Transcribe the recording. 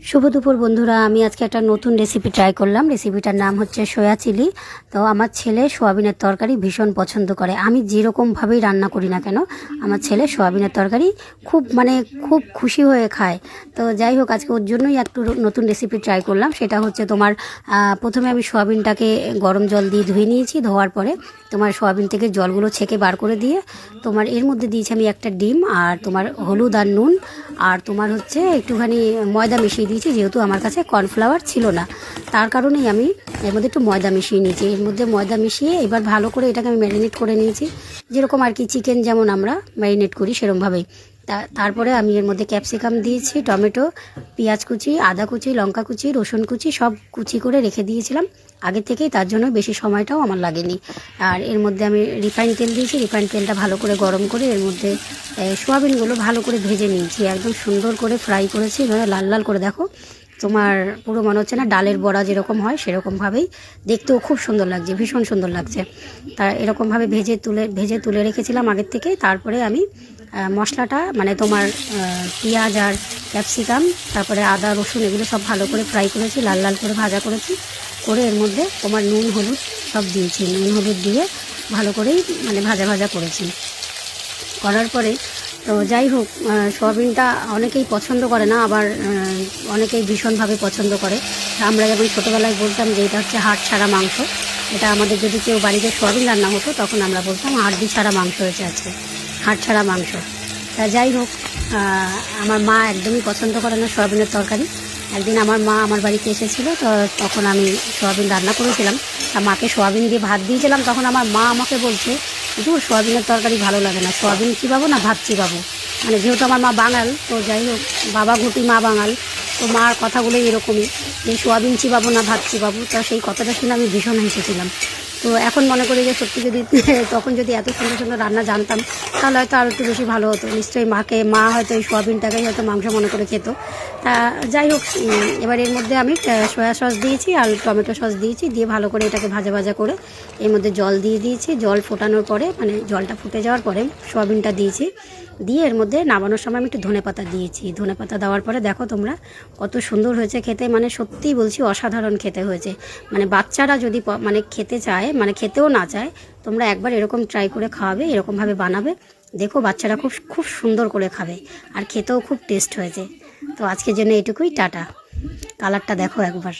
শুভ দুপুর বন্ধুরা, আমি আজকে একটা নতুন রেসিপি ট্রাই করলাম। রেসিপিটার নাম হচ্ছে সয়া চিলি। তো আমার ছেলে সোয়াবিনের তরকারি ভীষণ পছন্দ করে। আমি যেরকমভাবেই রান্না করি না কেন, আমার ছেলে সোয়াবিনের তরকারি খুব খুশি হয়ে খায়। তো যাই হোক, আজকে ওর জন্যই একটু নতুন রেসিপি ট্রাই করলাম। সেটা হচ্ছে তোমার প্রথমে আমি সোয়াবিনটাকে গরম জল দিয়ে ধুয়ে নিয়েছি। ধোয়ার পরে তোমার সোয়াবিন থেকে জলগুলো ছেঁকে বার করে দিয়ে তোমার এর মধ্যে দিয়েছি আমি একটা ডিম, আর তোমার হলুদ আর নুন, আর তোমার হচ্ছে একটুখানি ময়দা মিশিয়ে দিয়েছি। যেহেতু আমার কাছে কর্নফ্লাওয়ার ছিল না, তার কারণেই আমি এর মধ্যে একটু ময়দা মিশিয়ে নিয়েছি। এর মধ্যে ময়দা মিশিয়ে এবার ভালো করে এটাকে আমি ম্যারিনেট করে নিয়েছি, যেরকম আর কি চিকেন যেমন আমরা ম্যারিনেট করি সেরকমভাবেই। তারপরে আমি এর মধ্যে ক্যাপসিকাম দিয়েছি, টমেটো, পেঁয়াজ কুচি, আদা কুচি, লঙ্কা কুচি, রসুন কুচি সব কুচি করে রেখে দিয়েছিলাম আগে থেকেই, তার জন্য বেশি সময়টাও আমার লাগেনি। আর এর মধ্যে আমি রিফাইন তেল দিয়েছি। রিফাইন তেলটা ভালো করে গরম করে এর মধ্যে সোয়াবিনগুলো ভালো করে ভেজে নিয়েছি, একদম সুন্দর করে ফ্রাই করেছি, লাল লাল করে। দেখো তোমার পুরো মনে হচ্ছে না ডালের বড়া যেরকম হয় সেরকমভাবেই, দেখতেও খুব সুন্দর লাগছে, ভীষণ সুন্দর লাগছে। তা এরকমভাবে ভেজে তুলে রেখেছিলাম আগের থেকে। তারপরে আমি মশলাটা মানে তোমার পেঁয়াজ আর ক্যাপসিকাম, তারপরে আদা রসুন এগুলো সব ভালো করে ফ্রাই করেছি, লাল লাল করে ভাজা করেছি। করে এর মধ্যে তোমার নুন হলুদ সব দিয়েছি, নুন হলুদ দিয়ে ভালো করেই মানে ভাজা ভাজা করেছি। করার পরে তো যাই হোক, সোয়াবিনটা অনেকেই পছন্দ করে না, আবার অনেকেই ভীষণভাবে পছন্দ করে। আমরা যখন ছোটোবেলায় বলতাম যে এটা হচ্ছে হাড় ছাড়া মাংস, এটা আমাদের যদি কেউ বাড়িতে সোয়াবিন রান্না হতো তখন আমরা বলতাম হাড়দি ছাড়া মাংস হয়েছে আজকে, হাড় ছাড়া মাংস। তা যাই হোক, আমার মা একদমই পছন্দ করে না সোয়াবিনের তরকারি। একদিন আমার মা আমার বাড়িতে এসেছিলো, তো তখন আমি সোয়াবিন রান্না করেছিলাম। তা মাকে সোয়াবিন দিয়ে ভাত দিয়েছিলাম, তখন আমার মা আমাকে বলছে দূর সোয়াবিনের তরকারি ভালো লাগে না, সোয়াবিন চিবাবো না ভাত চিবাবো। মানে যেহেতু আমার মা বাঙাল, তো যাই হোক বাবা ঘুটি মা বাঙাল, তো মার কথাগুলোই এরকমই যে সোয়াবিন চিবাবো না ভাত চিবাবো। তো সেই কথাটা শুনে আমি ভীষণ হেসেছিলাম। তো এখন মনে করি যে সত্যি যদি তখন যদি এত সুন্দর সুন্দর রান্না জানতাম তাহলে হয়তো আরও একটু বেশি ভালো হতো। নিশ্চয়ই মা হয়তো এই সোয়াবিনটাকেই হয়তো মাংস মনে করে খেত। তা যাই হোক, এবার এর মধ্যে আমি সয়া সস দিয়েছি আর টমেটো সস দিয়েছি, দিয়ে ভালো করে এটাকে ভাজা ভাজা করে এর মধ্যে জল দিয়ে দিয়েছি। জল ফোটানোর পরে মানে জলটা ফুটে যাওয়ার পরে সোয়াবিনটা দিয়েছি, দিয়ে এর মধ্যে নামানোর সময় আমি একটু ধনেপাতা দিয়েছি। ধনেপাতা দেওয়ার পরে দেখো তোমরা কত সুন্দর হয়েছে খেতে, মানে সত্যিই বলছি অসাধারণ খেতে হয়েছে। মানে বাচ্চারা যদি মানে খেতে চায়, মানে খেতেও না চায়, তোমরা একবার এরকম ট্রাই করে খাওয়াবে, এরকমভাবে বানাবে, দেখো বাচ্চারা খুব খুব সুন্দর করে খাবে, আর খেতেও খুব টেস্ট হয়েছে। তো আজকের জন্য এটুকুই, টাটা। কালারটা দেখো একবার।